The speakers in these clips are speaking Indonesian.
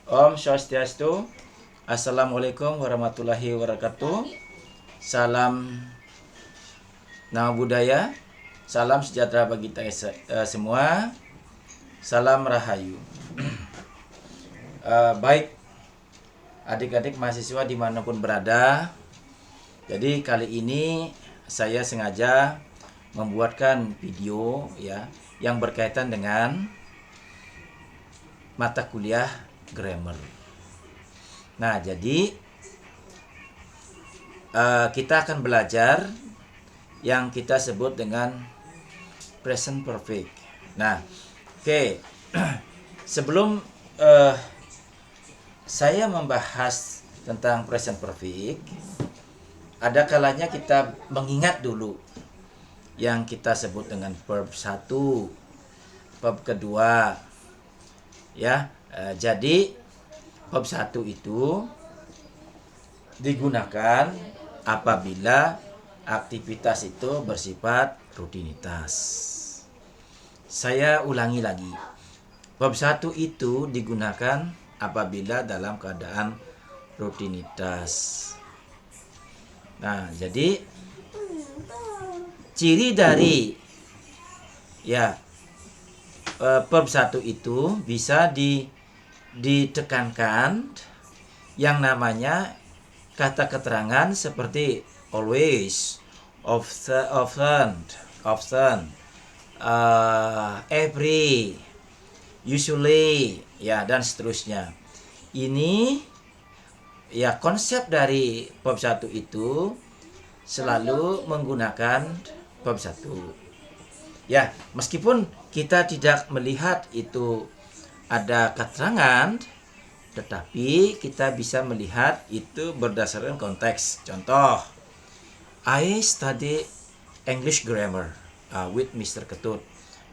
Om Swastiastu. Assalamualaikum warahmatullahi wabarakatuh. Salam nama budaya. Salam sejahtera bagi kita semua. Salam rahayu. Baik adik-adik mahasiswa dimanapun berada. Jadi kali ini saya sengaja membuatkan video ya yang berkaitan dengan mata kuliah grammar. Nah, jadi kita akan belajar yang kita sebut dengan present perfect. Nah, oke. Sebelum saya membahas tentang present perfect, ada kalanya kita mengingat dulu yang kita sebut dengan verb 1, verb kedua. Ya, jadi verb 1 itu digunakan apabila aktivitas itu bersifat rutinitas. Saya ulangi lagi. Verb 1 itu digunakan apabila dalam keadaan rutinitas. Nah, jadi ciri dari verb 1 itu bisa ditekankan yang namanya kata keterangan seperti always, often, every, usually, ya, dan seterusnya. Ini ya konsep dari verb 1 itu selalu menggunakan verb 1. Ya, meskipun kita tidak melihat itu ada keterangan, tetapi kita bisa melihat itu berdasarkan konteks. Contoh, I study English grammar with Mr. Ketut.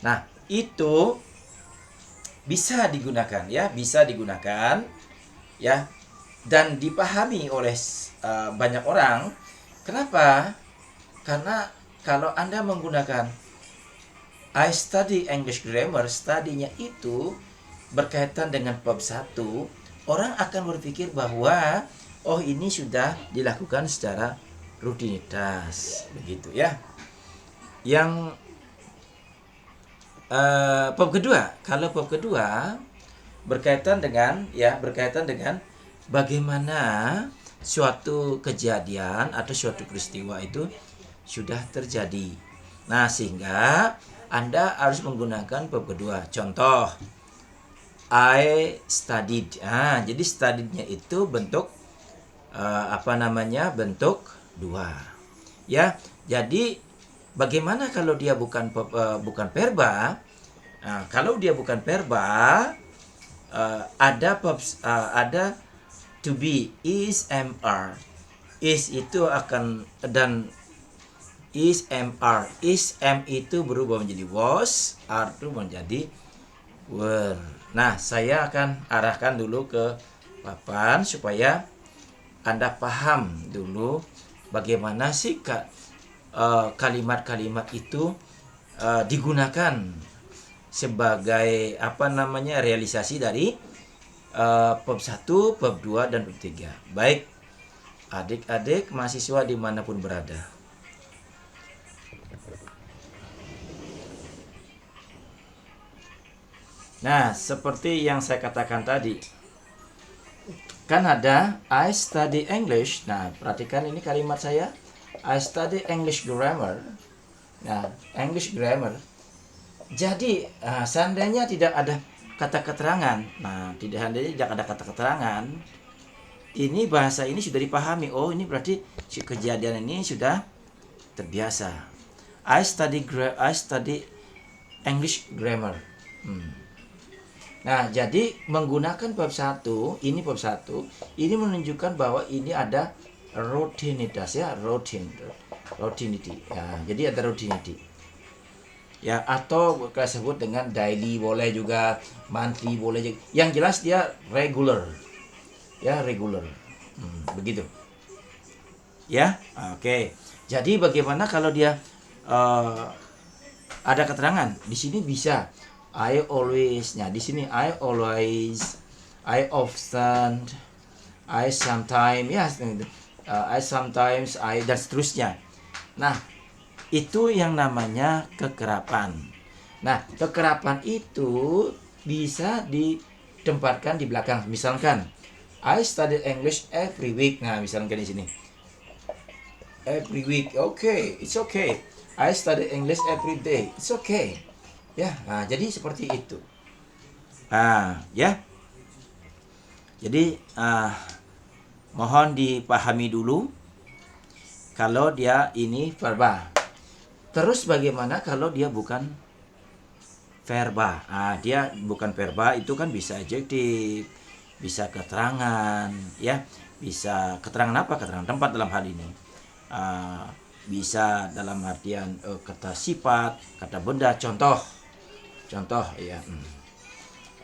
Nah, itu bisa digunakan ya, dan dipahami oleh banyak orang. Kenapa? Karena kalau Anda menggunakan I study English grammar, studinya itu berkaitan dengan verb 1, orang akan berpikir bahwa oh ini sudah dilakukan secara rutinitas, begitu ya. Yang verb kedua, kalau verb kedua berkaitan dengan bagaimana suatu kejadian atau suatu peristiwa itu sudah terjadi. Nah, sehingga Anda harus menggunakan verb kedua. Contoh, I studied. Jadi studied-nya itu bentuk bentuk dua. Ya, jadi bagaimana kalau dia bukan verba? Kalau dia bukan verba, ada to be, is, mr. Is itu akan, dan is, mr. Is, m itu berubah menjadi was, r itu menjadi were. Nah, saya akan arahkan dulu ke papan supaya Anda paham dulu bagaimana sih kalimat-kalimat itu digunakan sebagai realisasi dari verb 1, verb 2, dan verb 3. Baik, adik-adik mahasiswa dimanapun berada. Nah, seperti yang saya katakan tadi, kan ada I study English. Nah, perhatikan ini kalimat saya, I study English grammar. Nah, English grammar. Jadi, seandainya tidak ada kata keterangan. Nah, tidak ada kata keterangan. Ini bahasa ini sudah dipahami. Oh, ini berarti kejadian ini sudah terbiasa. I study English grammar. Nah, jadi menggunakan verb 1, ini verb 1, ini menunjukkan bahwa ini ada rutinitas ya, routinity. Ya, jadi ada routinity. Ya, atau kita sebut dengan daily boleh juga, monthly boleh juga. Yang jelas dia regular. Ya, regular. Begitu. Ya, oke. Jadi bagaimana kalau dia ada keterangan? Di sini bisa I always. Nah, di sini I always I often, I sometimes, ya, I sometimes, dan seterusnya. Nah, itu yang namanya kekerapan. Nah, kekerapan itu bisa ditempatkan di belakang. Misalkan, I study English every week. Nah, misalkan di sini. Every week, okay, it's okay. I study English every day, it's okay. Ya, nah, jadi seperti itu. Ya. Jadi, mohon dipahami dulu kalau dia ini verba. Terus bagaimana kalau dia bukan verba? Dia bukan verba, itu kan bisa adjektif, bisa keterangan, ya, bisa keterangan apa? Keterangan tempat dalam hal ini. Bisa dalam artian kata sifat, kata benda, contoh, ya.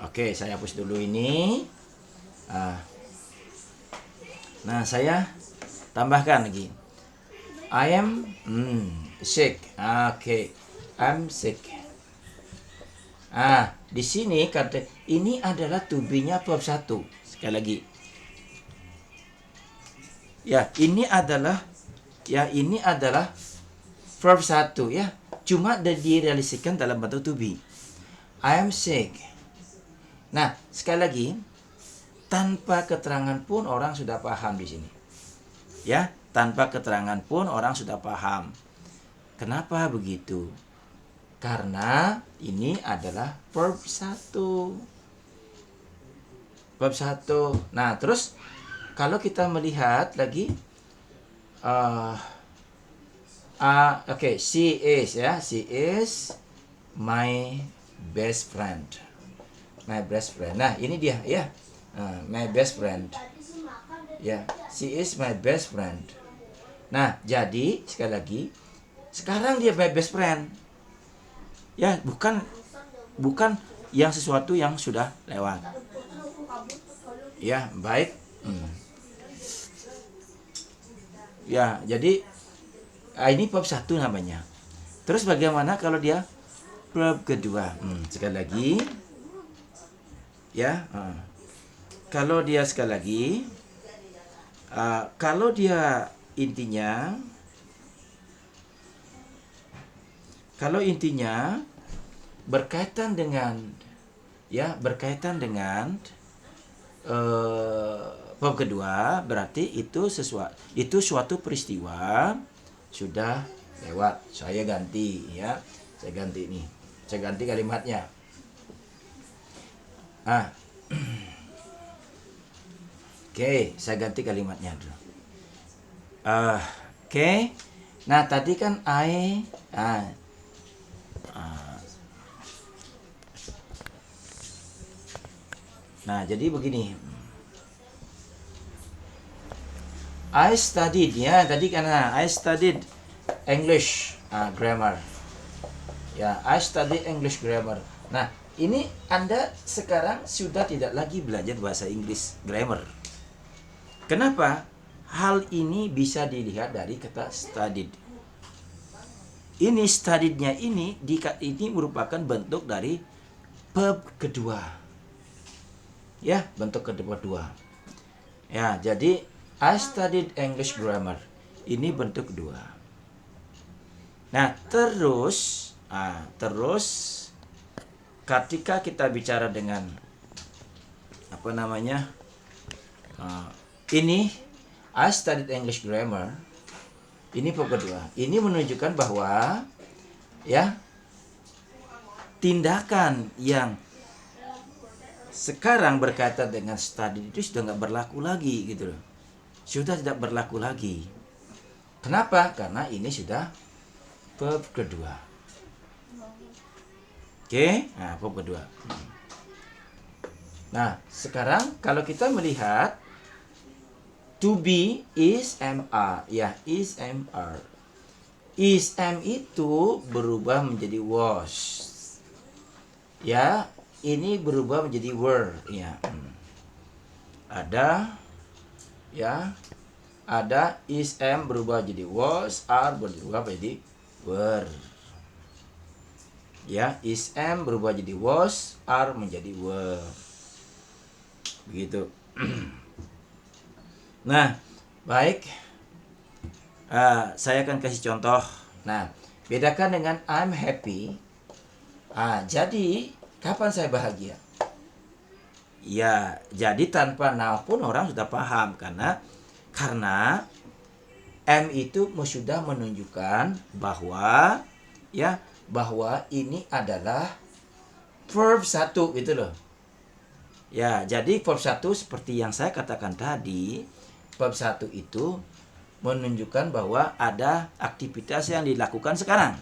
Oke, saya hapus dulu ini. Nah, saya tambahkan lagi. I am sick. Oke, I'm sick. Di sini kata ini adalah to be-nya verb 1. Sekali lagi. Ya, ini adalah verb 1 ya. Cuma direalisasikan dalam bentuk to be. I am sick. Nah, sekali lagi, tanpa keterangan pun orang sudah paham di sini. Ya, tanpa keterangan pun orang sudah paham. Kenapa begitu? Karena ini adalah verb 1. Verb 1. Nah, terus kalau kita melihat lagi okay, she is my best friend. My best friend. Nah, ini dia ya. My best friend. Ya, she is my best friend. Nah, jadi sekali lagi, sekarang dia my best friend. Ya, bukan yang sesuatu yang sudah lewat. Ya, baik. Ya, jadi ini bab 1 namanya. Terus bagaimana kalau dia bab kedua? Sekali lagi. Ya, kalau dia sekali lagi, kalau dia intinya, berkaitan dengan bab kedua, berarti itu suatu peristiwa sudah lewat. Saya ganti ya. Saya ganti nih. Saya ganti kalimatnya. Oke, saya ganti kalimatnya dulu. Oke. Nah, tadi kan nah, jadi begini. I studied ya, tadi karena I studied English grammar. Ya, I study English grammar. Nah, ini Anda sekarang sudah tidak lagi belajar bahasa Inggris grammar. Kenapa? Hal ini bisa dilihat dari kata studied. Ini studied-nya ini merupakan bentuk dari verb kedua. Ya, bentuk kedua. Ya, jadi I studied English grammar. Ini bentuk kedua. Nah, terus ketika kita bicara dengan ini I studied English grammar, ini verb kedua. Ini menunjukkan bahwa ya, tindakan yang sekarang berkaitan dengan study itu sudah nggak berlaku lagi gitu loh. Sudah tidak berlaku lagi. Kenapa? Karena ini sudah verb kedua. Oke, nah verb kedua. Nah, sekarang kalau kita melihat to be is MR, ya, is MR. Is M itu berubah menjadi was. Ya, ini berubah menjadi were, ya. Ada is M berubah jadi was, are berubah menjadi were. Ya, is M berubah jadi was, are menjadi were. begitu. Nah, baik. Saya akan kasih contoh. Nah, bedakan dengan I'm happy. Jadi kapan saya bahagia? Ya, jadi tanpa now pun orang sudah paham, karena M itu sudah menunjukkan bahwa bahwa ini adalah verb 1 gitu loh. Ya, jadi verb 1 seperti yang saya katakan tadi, verb 1 itu menunjukkan bahwa ada aktivitas yang dilakukan sekarang.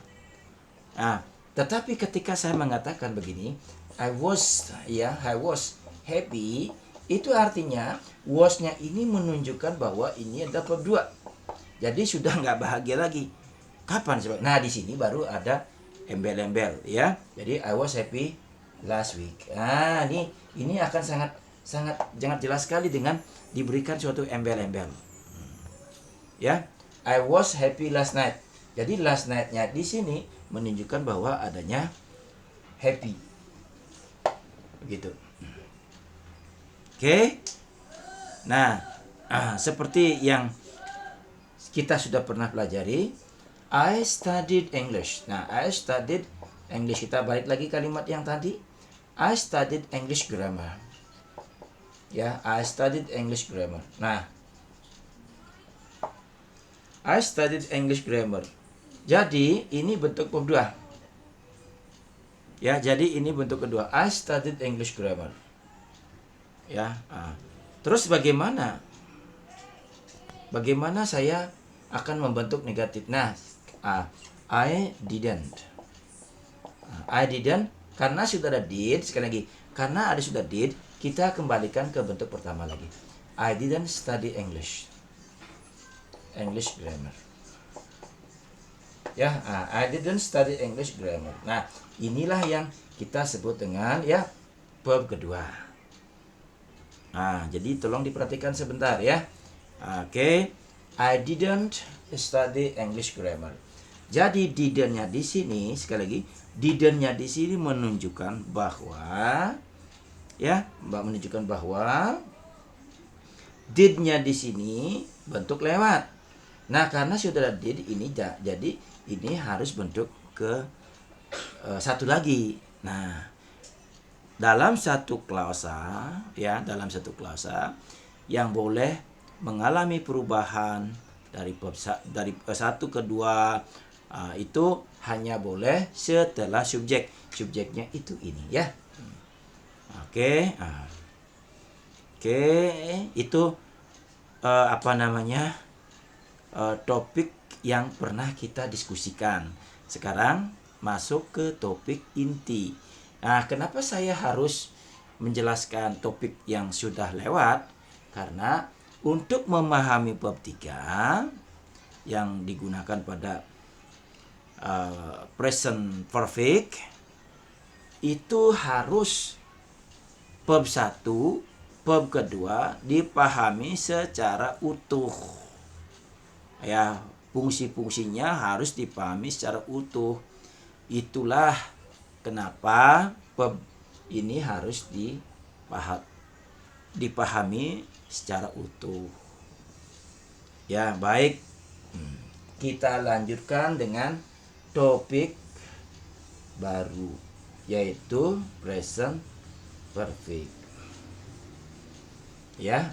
Nah, tetapi ketika saya mengatakan begini, I was happy, itu artinya was-nya ini menunjukkan bahwa ini adalah verb 2. Jadi sudah nggak bahagia lagi. Kapan? Nah, di sini baru ada embel-embel ya. Jadi I was happy last week. Nah, ini akan sangat jelas sekali dengan diberikan suatu embel-embel. Ya, I was happy last night. Jadi last night-nya di sini menunjukkan bahwa adanya happy. Begitu. Oke. Nah, seperti yang kita sudah pernah pelajari, I studied English. Nah, I studied English, kita balik lagi kalimat yang tadi. I studied English grammar. Ya, I studied English grammar. Nah, I studied English grammar. Jadi, ini bentuk verb 2. Ya, jadi ini bentuk kedua. I studied English grammar. Ya, terus bagaimana saya akan membentuk negatif? Nah, I didn't. I didn't karena sudah ada did. Sekali lagi, karena ada sudah did, kita kembalikan ke bentuk pertama lagi. I didn't study English grammar. Ya, I didn't study English grammar. Nah, inilah yang kita sebut dengan verb kedua. Jadi tolong diperhatikan sebentar ya. Oke. I didn't study English grammar. Jadi didn't-nya di sini, sekali lagi, didn't-nya di sini menunjukkan bahwa did-nya di sini bentuk lewat. Nah, karena sudah ada did ini, jadi ini harus bentuk ke satu lagi. Nah, dalam satu klausa yang boleh mengalami perubahan dari satu ke dua, itu hanya boleh setelah subjeknya itu ini ya. Oke, itu topik yang pernah kita diskusikan. Sekarang masuk ke topik inti. Nah, kenapa saya harus menjelaskan topik yang sudah lewat? Karena untuk memahami bab 3 yang digunakan pada present perfect, itu harus bab 1, bab kedua dipahami secara utuh. Ya, fungsi-fungsinya harus dipahami secara utuh. Itulah kenapa bab ini harus dipahami secara utuh. Ya, baik. Kita lanjutkan dengan topik baru, yaitu present perfect. Ya.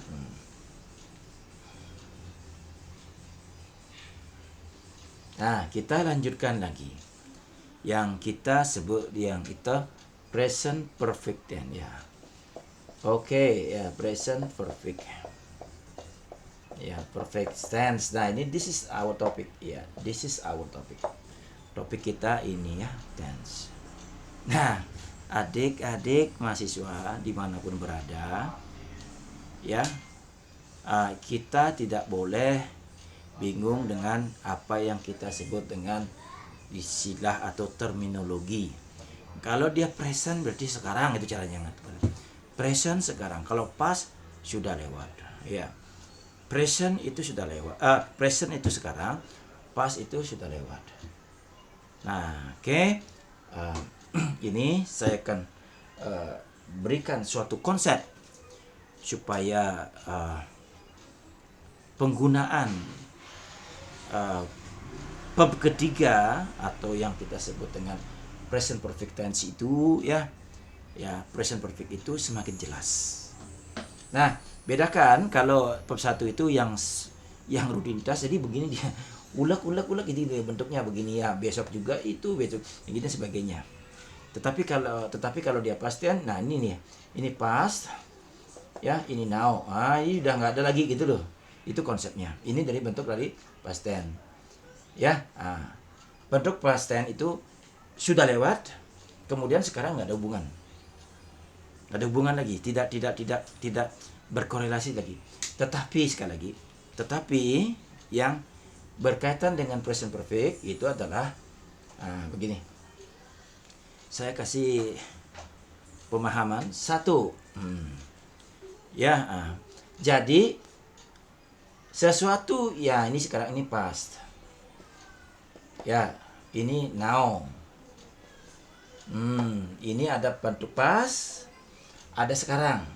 Nah, kita lanjutkan lagi. Yang kita sebut present perfect tense ya. Oke, ya, present perfect. Ya, perfect tense. Nah, this is our topic. Ya, this is our topic. Topik kita ini ya, tense. Nah, adik-adik mahasiswa dimanapun berada, ya, kita tidak boleh bingung dengan apa yang kita sebut dengan istilah atau terminologi. Kalau dia present berarti sekarang, itu caranya. Present sekarang. Kalau past sudah lewat. Ya. Present itu sudah lewat. Present itu sekarang, past itu sudah lewat. Nah, oke. Ini saya akan berikan suatu konsep supaya penggunaan bab ketiga atau yang kita sebut dengan present perfect tense itu ya present perfect itu semakin jelas. Nah, bedakan kalau bab 1 itu yang rutinitas, jadi begini dia ulek ini bentuknya begini ya, besok juga itu, besok gitu sebagainya. Tetapi kalau dia past tense, nah ini nih, ini past ya, ini now. Ini udah nggak ada lagi gitu loh. Itu konsepnya. Ini dari bentuk dari past tense. Ya, bentuk past tense itu sudah lewat, kemudian sekarang nggak ada hubungan. Nggak ada hubungan lagi, tidak berkorelasi lagi. Tetapi sekali lagi, yang berkaitan dengan present perfect itu adalah begini. Saya kasih pemahaman satu. Jadi sesuatu ya, ini sekarang ini past. Ya, ini now. Ini ada bentuk past, ada sekarang.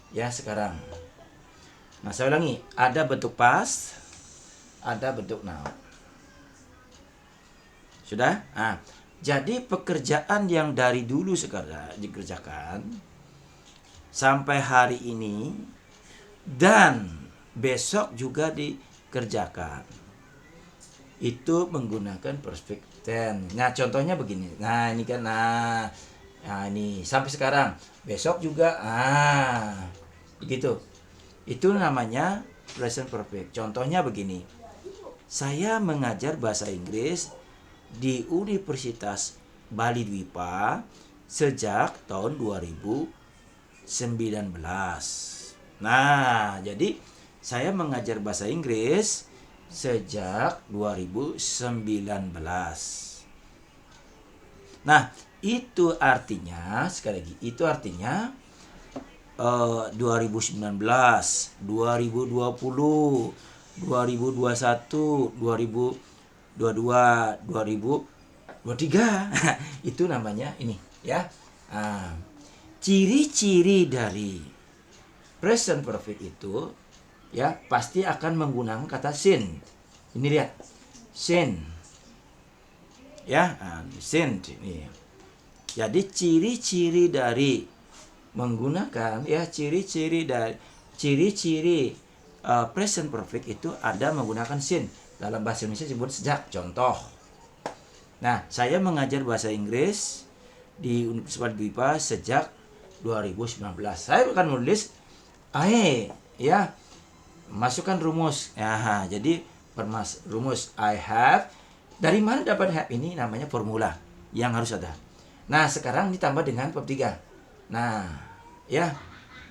Ya, sekarang. Nah, saya ulangi, ada bentuk past, ada bentuk now. Sudah? Jadi pekerjaan yang dari dulu sekarang dikerjakan sampai hari ini dan besok juga dikerjakan, itu menggunakan perfect tense. Nah, contohnya begini. Nah, ini kan ini sampai sekarang, besok juga begitu. Itu namanya present perfect. Contohnya begini. Saya mengajar bahasa Inggris di Universitas Bali Dwipa sejak tahun 2019. Nah, jadi saya mengajar bahasa Inggris sejak 2019. Nah, itu artinya, sekali lagi, itu artinya 2019, 2020, 2021, 2022, 2023. Itu namanya ini ya. Ciri-ciri dari present perfect itu ya pasti akan menggunakan kata sin. Ini lihat, sin. Ya, sin ini. Jadi ciri-ciri dari menggunakan ciri-ciri present perfect itu ada menggunakan sin. Dalam bahasa Indonesia disebut sejak. Contoh. Nah, saya mengajar bahasa Inggris di Universitas Dwipa sejak 2019. Saya akan menulis ya, masukkan rumus. Jadi rumus I have. Dari mana dapat have ini? Namanya formula yang harus ada. Nah, sekarang ditambah dengan bab 3. Nah, ya,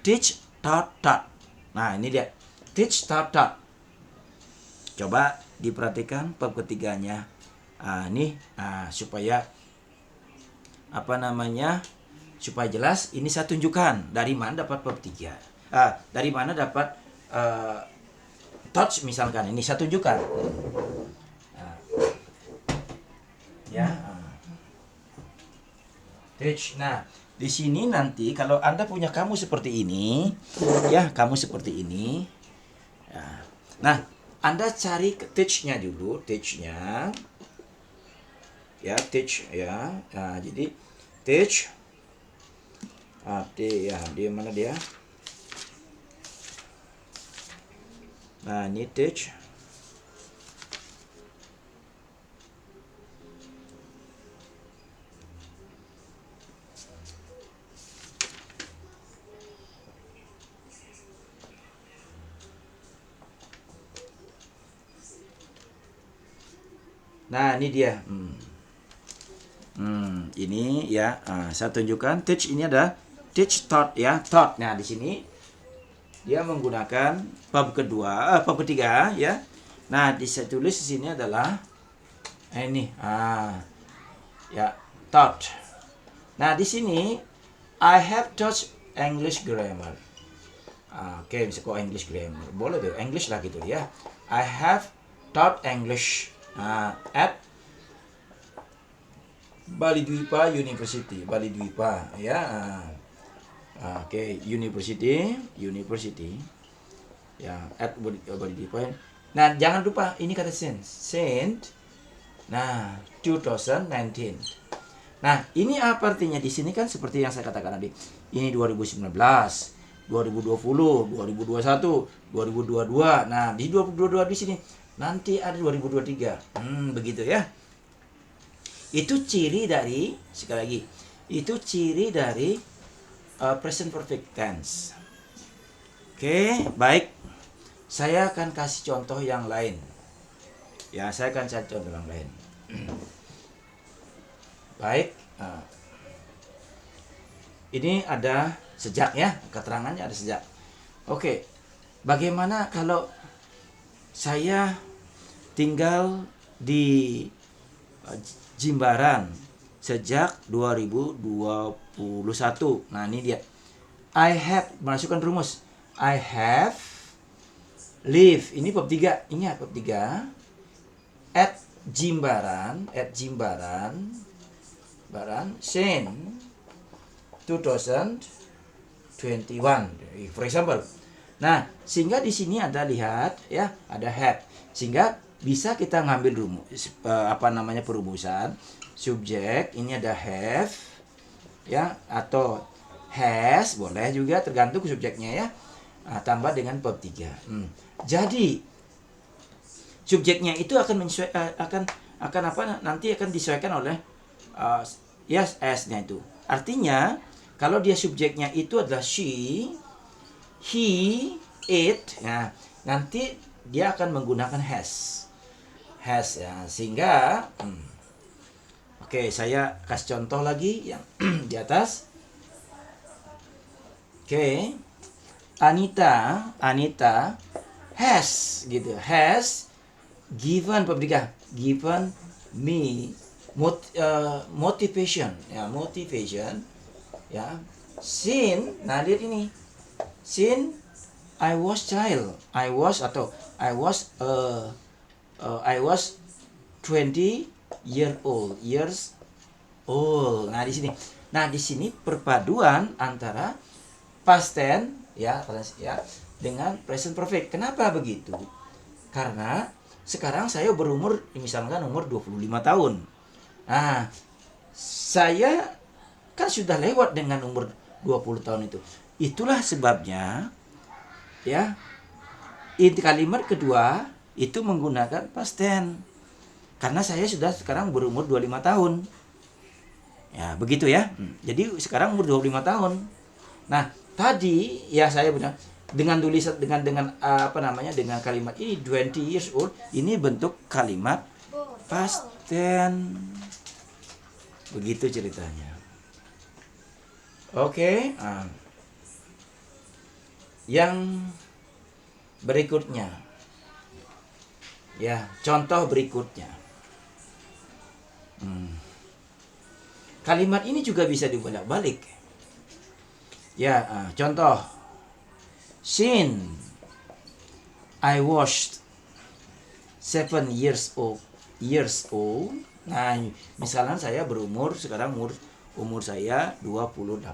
teach taught. Nah, ini dia, teach taught. Coba diperhatikan bab ketiganya. Supaya supaya jelas. Ini saya tunjukkan dari mana dapat bab 3. Dari mana dapat touch misalkan. Ini saya tunjukkan. Teach. Nah, di sini nanti kalau Anda punya kamus seperti ini, ya, kamus seperti ini. Nah, Anda cari teach-nya dulu, teach-nya. Ya, teach ya. Nah, jadi teach. Dia mana dia? Nah, ini teach. Nah, ini dia. Ini ya. Saya tunjukkan teach ini ada teach taught ya, taught. Nah, di sini dia menggunakan bab ketiga ya. Nah, saya tulis di sini adalah ini ya, taught. Nah, di sini I have taught English grammar. Oke, bisa kok English grammar. Boleh tuh, English lah gitu ya. I have taught English at Bali Dwipa University, Bali Dwipa ya. Oke, university. Ya, at body point. Nah, jangan lupa ini kata sent. Nah, 2019. Nah, ini apa artinya di sini kan seperti yang saya katakan tadi. Ini 2019, 2020, 2021, 2022. Nah, di 2022 di sini nanti ada 2023. Begitu ya. Itu ciri dari, sekali lagi, itu ciri dari present perfect tense. Oke, baik. Saya akan kasih contoh yang lain. Ya, saya akan cari contoh yang lain. Baik. Ini ada sejak ya, keterangannya ada sejak. Oke. Bagaimana kalau saya tinggal di Jimbaran sejak 2021. Nah, ini dia. I have, masukkan rumus. I have live, ini bab 3. Ingat bab 3. At Jimbaran since 2021. For example. Nah, sehingga di sini ada lihat ya, ada have. Sehingga bisa kita ngambil rumus perumusan subjek, ini ada have ya, atau has, boleh juga tergantung subjeknya ya. Tambah dengan bab 3. Jadi subjeknya itu akan nanti akan disesuaikan oleh yes as-nya itu. Artinya kalau dia subjeknya itu adalah she, he, it, nah nanti dia akan menggunakan has ya, sehingga oke, saya kasih contoh lagi yang di atas. Oke. Anita has gitu, has given me motivation ya, since, nah lihat ini, since I was 20 years old. Nah di sini perpaduan antara past tense ya dengan present perfect. Kenapa begitu? Karena sekarang saya berumur, misalkan umur 25 tahun. Nah, saya kan sudah lewat dengan umur 20 tahun itu. Itulah sebabnya ya, inti kalimat kedua itu menggunakan past tense. Karena saya sudah sekarang berumur 25 tahun. Ya, begitu ya. Jadi sekarang umur 25 tahun. Nah, tadi ya saya bilang dengan tulisan dengan dengan kalimat ini 20 years old, ini bentuk kalimat past tense. Begitu ceritanya. Oke. Yang berikutnya. Ya, contoh berikutnya. Kalimat ini juga bisa dibolak-balik. Ya, contoh. Since I was 7 years old. Nah, misalnya saya berumur, sekarang umur saya 28.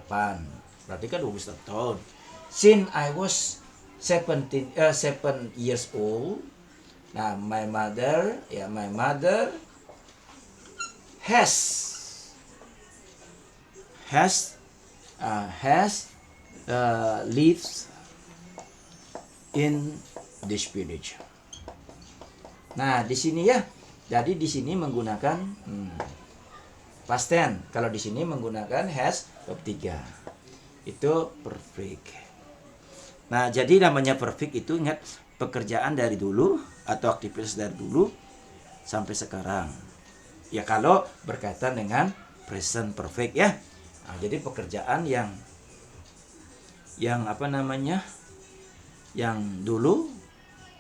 Berarti kan 21 tahun. Since I was 7 years old. Nah, my mother has lives in this village. Nah, di sini ya. Jadi di sini menggunakan past tense. Kalau di sini menggunakan has bab 3. Itu perfect. Nah, jadi namanya perfect itu ingat pekerjaan dari dulu atau aktivitas dari dulu sampai sekarang. Ya, kalau berkaitan dengan present perfect ya. Nah, jadi pekerjaan yang yang dulu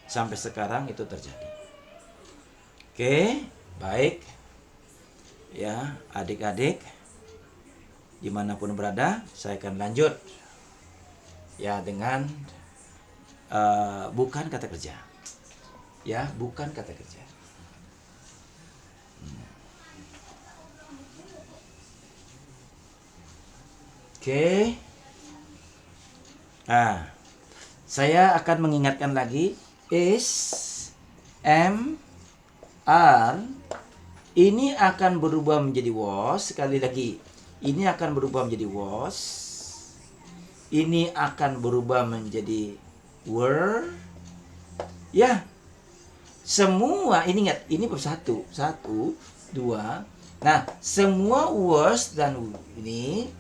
sampai sekarang itu terjadi. Oke, baik. Ya, adik-adik dimanapun berada, saya akan lanjut ya dengan bukan kata kerja. Ya, bukan kata kerja. Oke. Nah, saya akan mengingatkan lagi is, am, are ini akan berubah menjadi was. Sekali lagi, ini akan berubah menjadi was, ini akan berubah menjadi were. Ya, semua ini ingat, ini satu, dua. Nah, semua was dan ini,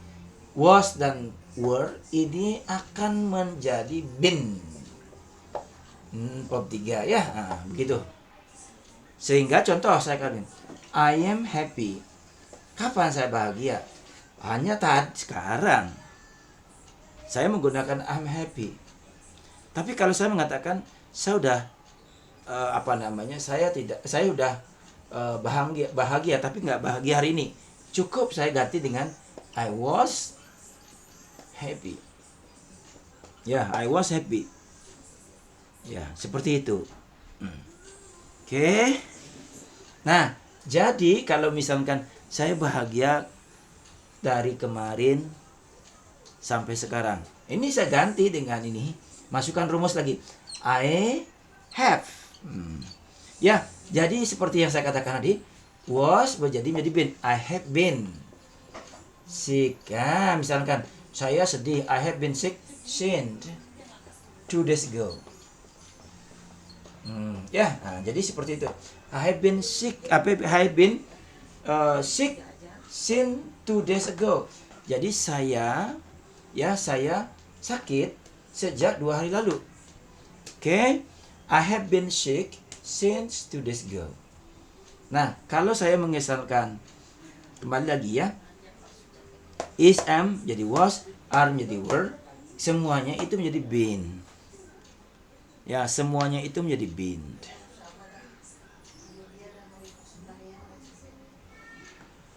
was dan were ini akan menjadi been. Bab 3 ya, nah, begitu. Sehingga contoh saya katakan, I am happy. Kapan saya bahagia? Hanya sekarang. Saya menggunakan I'm happy. Tapi kalau saya mengatakan saya udah saya udah bahagia tapi nggak bahagia hari ini, cukup saya ganti dengan I was happy. Ya, I was happy. Ya, seperti itu. Oke. Nah, jadi kalau misalkan saya bahagia dari kemarin sampai sekarang, ini saya ganti dengan ini, masukkan rumus lagi, I have. Ya, jadi seperti yang saya katakan tadi, was menjadi been. I have been sick. Nah, misalkan saya sedih, I have been sick since 2 days ago. Ya, nah, jadi seperti itu. I have been sick. I have been sick since 2 days ago. Jadi saya sakit sejak 2 hari lalu. Oke, I have been sick since 2 days ago. Nah, kalau saya mengesalkan, kembali lagi ya, is, am jadi was, are menjadi were, semuanya itu menjadi been. Ya, semuanya itu menjadi been.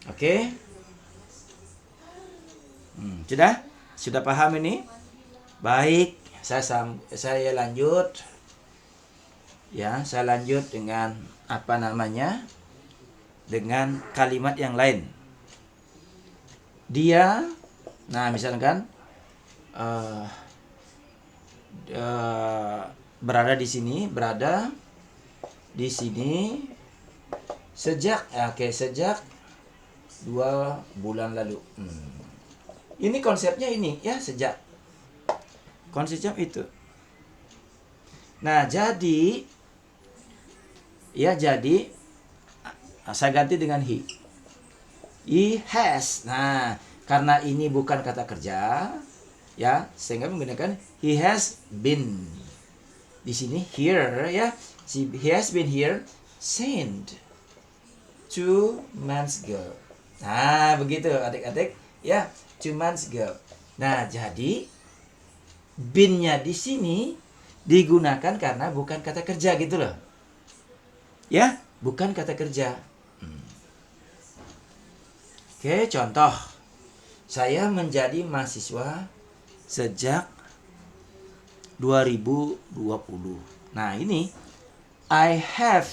Oke. Sudah paham ini? Baik, saya lanjut. Ya, saya lanjut dengan dengan kalimat yang lain. Dia, nah misalkan berada di sini sejak 2 bulan lalu. Ini konsepnya ini ya, sejak. Konsepnya itu. Nah, jadi saya ganti dengan he. He has. Nah, karena ini bukan kata kerja, ya, sehingga menggunakan he has been. Di sini here ya. He has been here since 2 months ago. Nah, begitu adik-adik ya, 2 months ago. Nah, jadi been-nya di sini digunakan karena bukan kata kerja gitu loh. Ya, bukan kata kerja. Oke, contoh. Saya menjadi mahasiswa sejak 2020. Nah, ini I have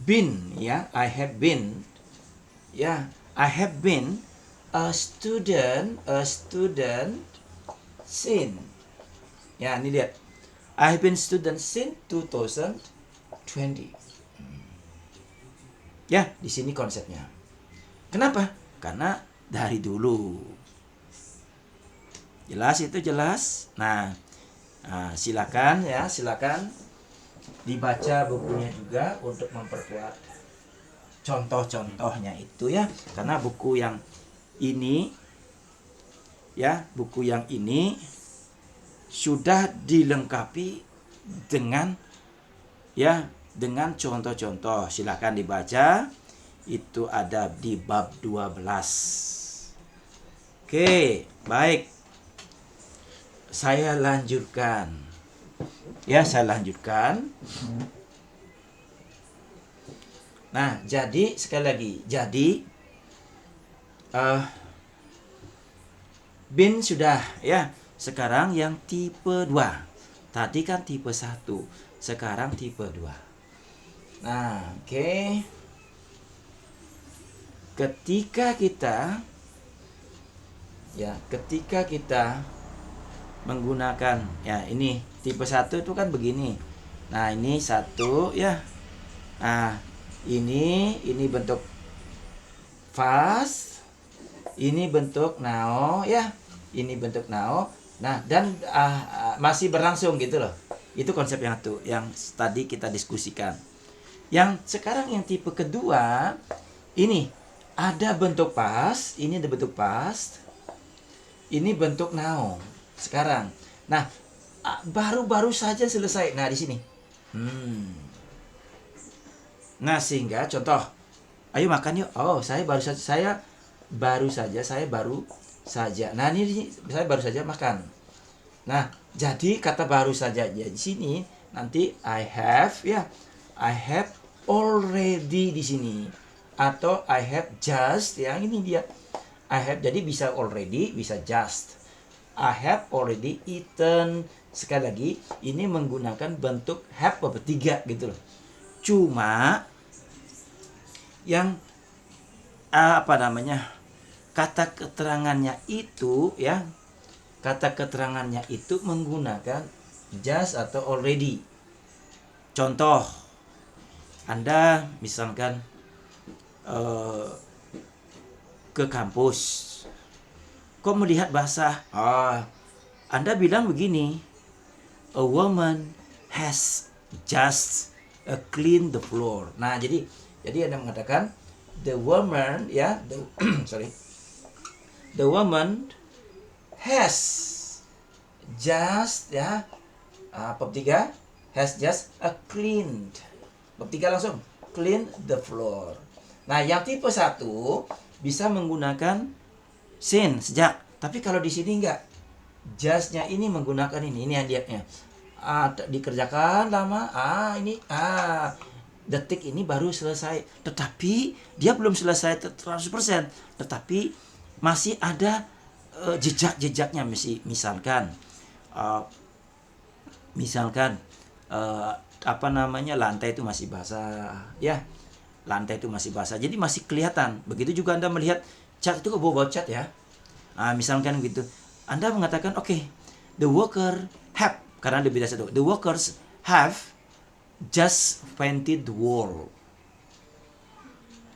been ya, I have been a student since. Ya, ini lihat. I have been student since 2020. Ya, di sini konsepnya. Kenapa? Karena dari dulu. Jelas itu jelas. Nah, silakan dibaca bukunya juga untuk memperkuat contoh-contohnya itu ya. Karena buku yang ini sudah dilengkapi dengan contoh-contoh. Silakan dibaca. Itu ada di bab 12. Oke, baik. Saya lanjutkan. Nah, jadi sekali lagi. Jadi bin sudah ya. Sekarang yang tipe 2. Tadi kan tipe 1. Sekarang tipe 2. Nah, oke. Ketika kita menggunakan, ya ini tipe 1 itu kan begini. Nah, ini 1 ya. Nah, ini bentuk fast, ini bentuk now ya. Ini bentuk now. Nah, dan masih berlangsung gitu loh. Itu konsep yang tadi kita diskusikan. Yang sekarang yang tipe kedua, ini ada bentuk past, ini ada bentuk past, ini bentuk now sekarang. Nah, baru-baru saja selesai. Nah, di sini. Nah, sehingga contoh, ayo makan yuk. Oh, saya baru saja. Nah, ini saya baru saja makan. Nah, jadi kata baru saja ya di sini nanti I have ya. I have already di sini, atau I have just, yang ini dia. I have, jadi bisa already, bisa just. I have already eaten. Sekali lagi, ini menggunakan bentuk have bertiga gitu loh. Cuma yang kata keterangannya itu ya, kata keterangannya itu menggunakan just atau already. Contoh, Anda misalkan ke kampus, kok melihat basah? Anda bilang begini, a woman has just cleaned the floor. Nah, jadi Anda mengatakan the woman ya, the woman has just ya, bab 3 has just cleaned. Bab 3 langsung clean the floor. Nah, yang tipe 1 bisa menggunakan since, sejak. Tapi kalau di sini enggak. Just-nya ini menggunakan ini hadiahnya. Dikerjakan lama, detik ini baru selesai. Tetapi dia belum selesai 100%, tetapi masih ada jejak-jejaknya. Misalkan lantai itu masih basah ya. Lantai itu masih basah, jadi masih kelihatan. Begitu juga Anda melihat cat itu, bau cat ya. Misalkan gitu, Anda mengatakan okay, the worker have, karena ada beda satu, the workers have just painted the wall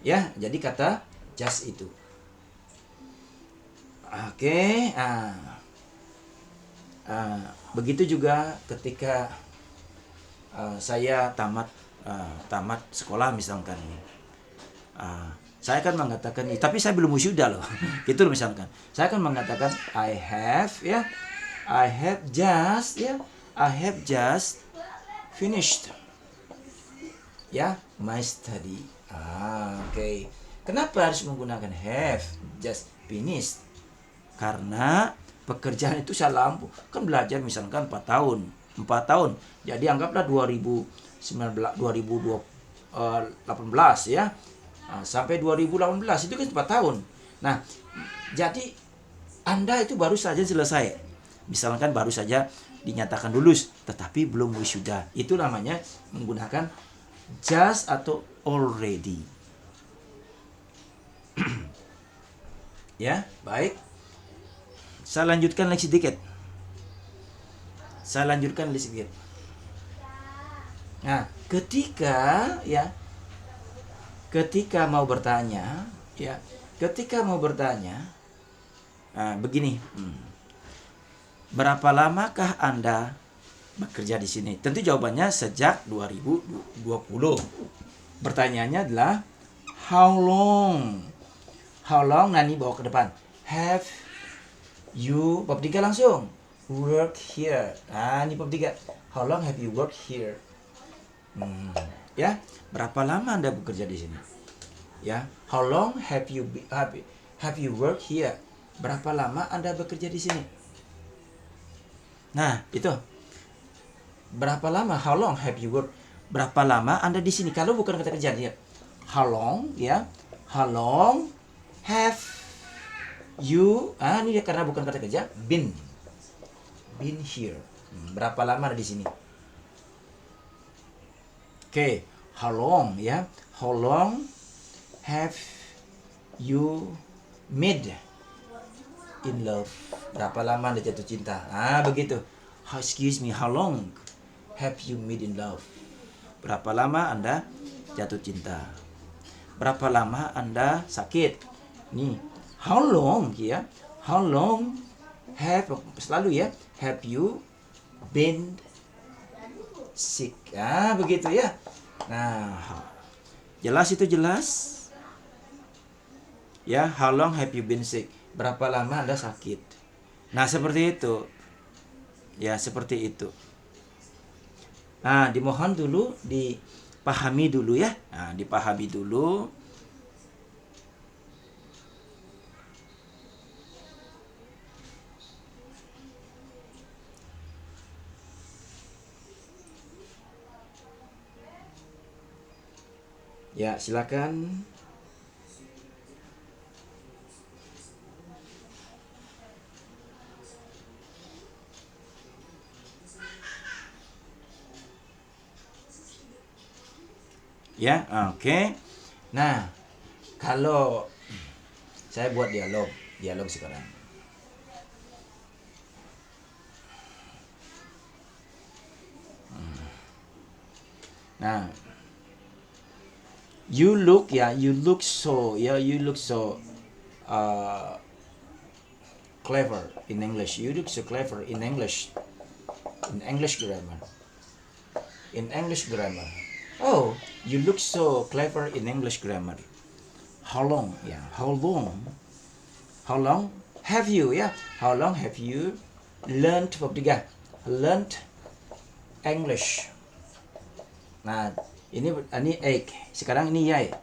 ya. Jadi kata just itu. Oke. Begitu juga ketika saya tamat sekolah misalkan ini, saya akan mengatakan, tapi saya belum wisuda loh. Gitu loh misalkan. Saya akan mengatakan I have just finished ya my study. Oke. Kenapa harus menggunakan have just finished? Karena pekerjaan itu saya lampu. Kan belajar misalkan 4 tahun. Jadi anggaplah 2018 ya. Sampai 2018 itu kan 4 tahun. Nah, jadi Anda itu baru saja selesai. Misalkan baru saja dinyatakan lulus, tetapi belum wisuda. Itu namanya menggunakan just atau already. Ya, baik. Saya lanjutkan lagi sedikit. Nah, ketika mau bertanya, begini, berapa lamakah Anda bekerja di sini? Tentu jawabannya sejak 2020. Pertanyaannya adalah how long? Nah, ini bawa ke depan. Have you, bab 3 langsung, work here. Nah, ini bab 3. How long have you worked here? Ya, berapa lama Anda bekerja di sini? Ya, how long have you worked here? Berapa lama Anda bekerja di sini? Nah, itu. Berapa lama? How long have you worked? Berapa lama Anda di sini? Kalau bukan kata kerja, lihat. How long ya? How long have you? Ini karena bukan kata kerja, been here. Berapa lama ada di sini? Oke, how long ya? How long have you made in love? Berapa lama Anda jatuh cinta? Ah, begitu. Excuse me, how long have you meet in love? Berapa lama Anda jatuh cinta? Berapa lama Anda sakit? Nih, how long ya? How long have, selalu ya, have you been sick? Ah, begitu ya. Nah, jelas itu jelas. Ya, how long have you been sick? Berapa lama Anda sakit? Nah, seperti itu. Ya, seperti itu. Nah, dimohon dulu dipahami dulu ya. Nah, dipahami dulu. Ya, silakan. Ya, oke. Nah, kalau saya buat dialog sekarang. Nah, you look so uh, clever in English. You look so clever in English. In English grammar. In English grammar. Oh, you look so clever in English grammar. How long? Yeah, how long? How long have you? Yeah, how long have you learned? Learned English. Nah, ini egg. Sekarang ini yai.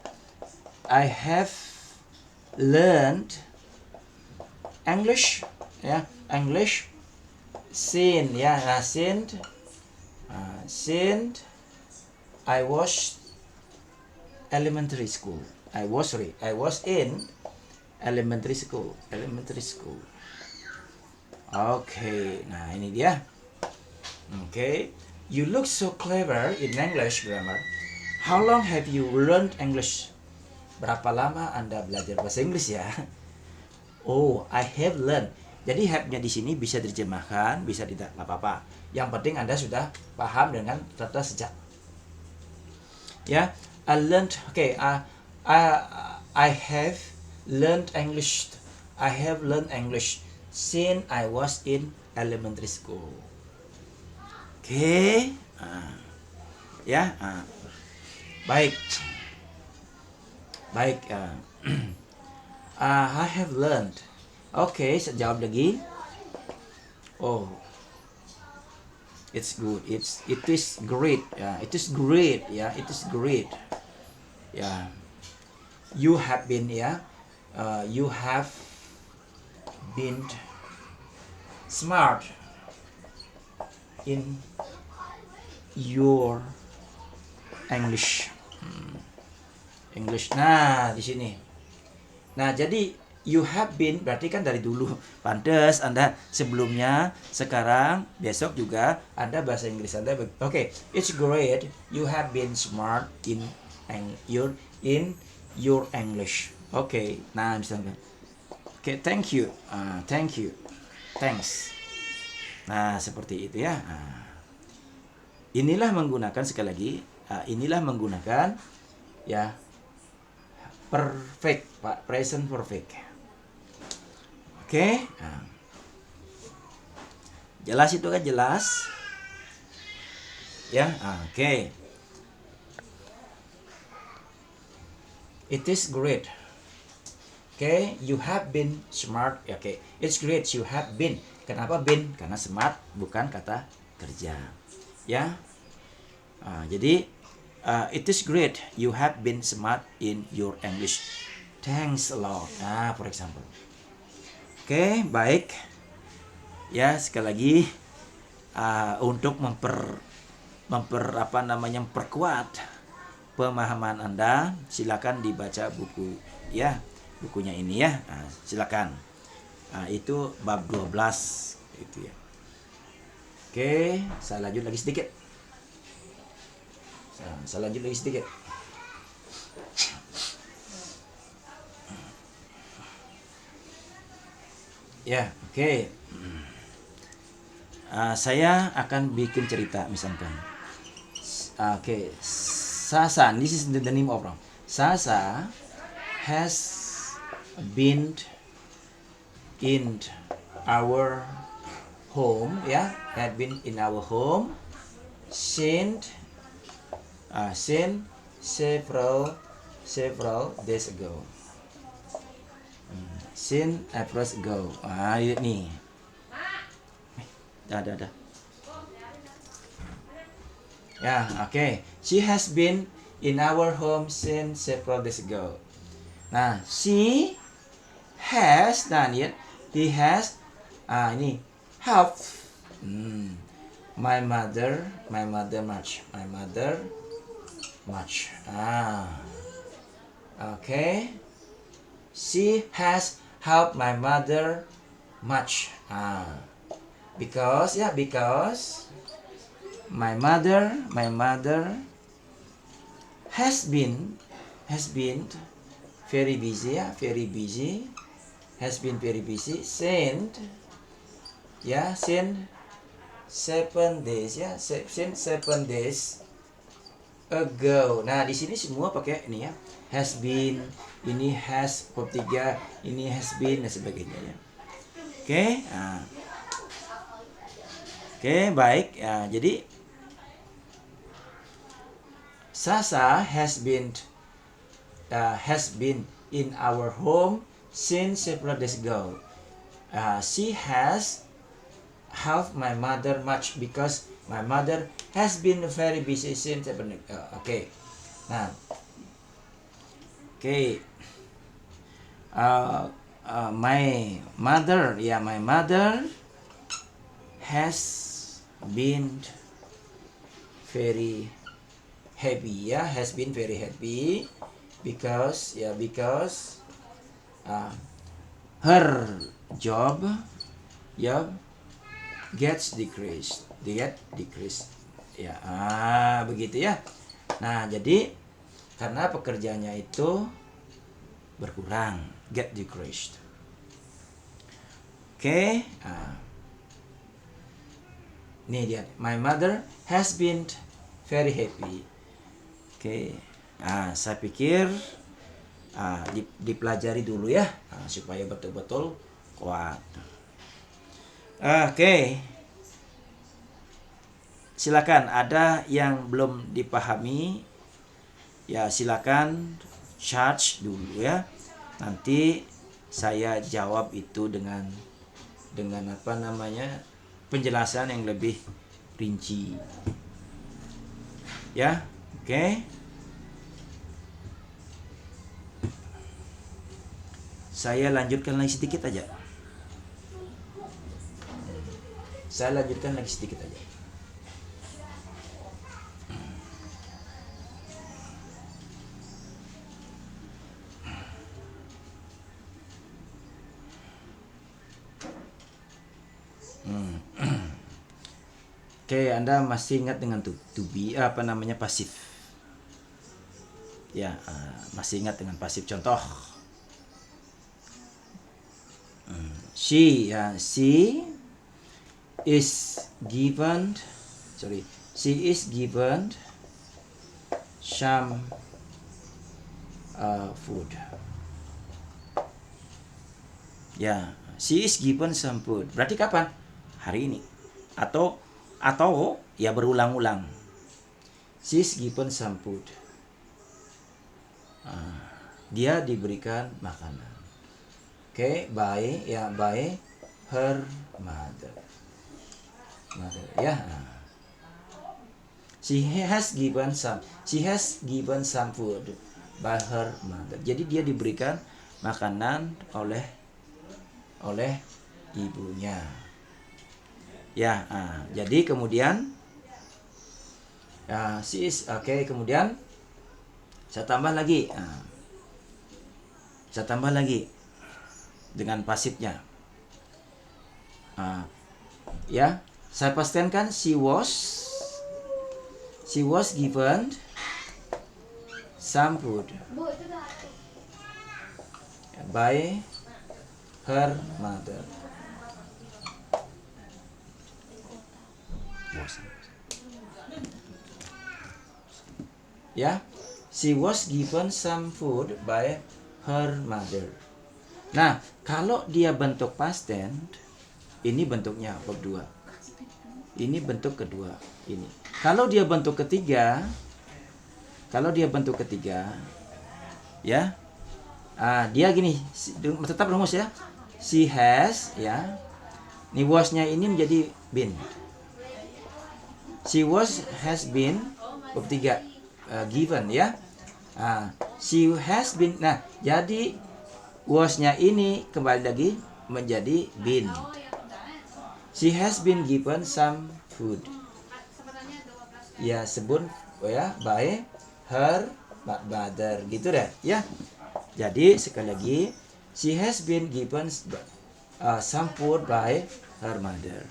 I have learned English. Ya, English since ya. Nah, since I was elementary school. I was in elementary school. Oke, nah ini dia. Oke, you look so clever in English grammar. How long have you learned English? Berapa lama Anda belajar bahasa Inggris ya? Oh, I have learned. Jadi have-nya di sini bisa diterjemahkan, bisa tidak apa-apa. Yang penting Anda sudah paham dengan kata sejak. Ya, I learned. Oke, I have learned English. I have learned English since I was in elementary school. Oke, ya, baik, I have learned. Oke, saya jawab lagi. Oh, it's good. It is great. Ya, it is great. Ya, it is great. Ya, you have been ya. You have been smart in your English. English. Nah, di sini. Nah, jadi you have been berarti kan dari dulu. Pantes Anda sebelumnya, sekarang, besok juga Anda bahasa Inggris Anda. Oke, it's great. You have been smart in your English. Oke, nah misalnya. Oke, thank you. Thank you. Thanks. Nah, seperti itu ya. Inilah menggunakan sekali lagi. Inilah menggunakan ya perfect, Pak, present perfect. Oke. Jelas itu kan, jelas? Ya, oke. It is great. Oke, you have been smart. Oke, it's great you have been. Kenapa been? Karena smart bukan kata kerja. Ya. Jadi it is great you have been smart in your English. Thanks a lot. Nah, for example. Oke, baik. Ya, sekali lagi untuk memperkuat pemahaman Anda, silakan dibaca buku ya, bukunya ini ya. Silakan. Itu bab 12 itu ya. Oke, saya lanjut lagi sedikit. Ya, oke. Saya akan bikin cerita misalkan. Oke, Sasa, this is the name of Ram. Sasa has been in our home, ya, had been in our home since several days ago. Since April ago. Ini. Dah. Ya, oke. She has been in our home since several days ago. Nah, she has, nah lihat, he has, ini helped my mother much. Oke. She has helped my mother much. Because my mother has been very busy, has been very busy since 7 days, since 7 days ago. Nah, di sini semua pakai ini ya, has been, ini has, verb 3, ini has been dan sebagainya ya. Oke, oke, baik. Jadi Sasa has been in our home since several days ago. She has helped my mother much because my mother has been very busy since 7 days ago. Oke. Nah. Oke. My mother has been very happy, has been very happy because her job gets decreased ya. Begitu ya. Nah, jadi karena pekerjaannya itu berkurang, get decreased. Oke. Nih dia, my mother has been very happy. Oke. Saya pikir dipelajari dulu ya, supaya betul-betul kuat. Oke. Silakan, ada yang belum dipahami ya, silakan charge dulu ya. Nanti saya jawab itu dengan penjelasan yang lebih rinci. Ya, oke. Saya lanjutkan lagi sedikit aja. Oke, Anda masih ingat dengan to be pasif. Ya, masih ingat dengan pasif. Contoh, she is given some food. Ya, she is given some food. Berarti kapan? Hari ini. Atau ya berulang-ulang. She is given some food. Dia diberikan makanan. Oke, by her mother. Ya. She has given some food by her mother. Jadi dia diberikan makanan oleh ibunya. Ya, jadi kemudian she is, kemudian saya tambah lagi dengan pasifnya. Ya, saya pastikan she was given some food by her mother. Ya, she was given some food by her mother. Nah, kalau dia bentuk past tense, ini bentuknya verb 2. Ini bentuk kedua. Ini. Kalau dia bentuk ketiga, ya, dia gini, tetap rumus ya. She has, ya. Nih was-nya ini menjadi been. She has been verb 3 given ya. She has been. Nah, jadi was-nya ini kembali lagi menjadi been. She has been given some food. Ya, sebut ya by her mother gitu deh ya. Jadi sekali lagi, she has been given some food by her mother.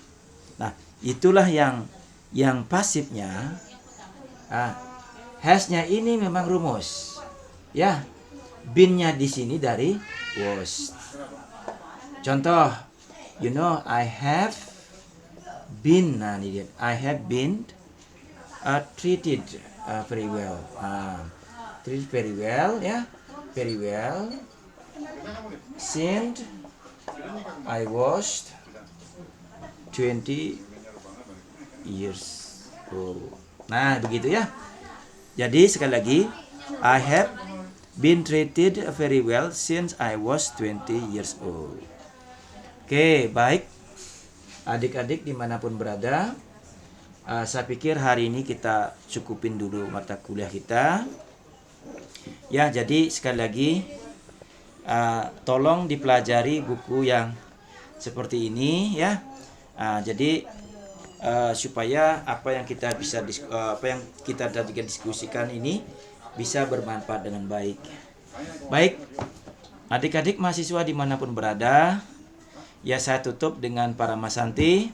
Nah, itulah yang pasifnya. Has-nya ini memang rumus. Ya. Been-nya di sini dari was. Contoh, I have been. Nah, ini dia. I have been treated very well. Treated very well ya. Very well. Since I was 20 years old. Nah, begitu ya. Jadi sekali lagi, I have been treated very well since I was 20 years old. Oke, baik. Adik-adik dimanapun berada, saya pikir hari ini kita cukupin dulu mata kuliah kita. Ya, jadi sekali lagi, tolong dipelajari buku yang seperti ini ya. Jadi supaya apa yang kita tadi diskusikan ini bisa bermanfaat dengan baik. Baik, adik-adik mahasiswa dimanapun berada, ya saya tutup dengan Paramasanti.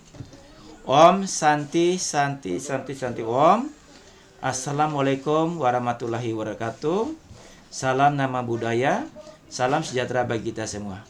Om Santi Santi Santi Santi Om. Assalamualaikum warahmatullahi wabarakatuh. Salam nama budaya. Salam sejahtera bagi kita semua.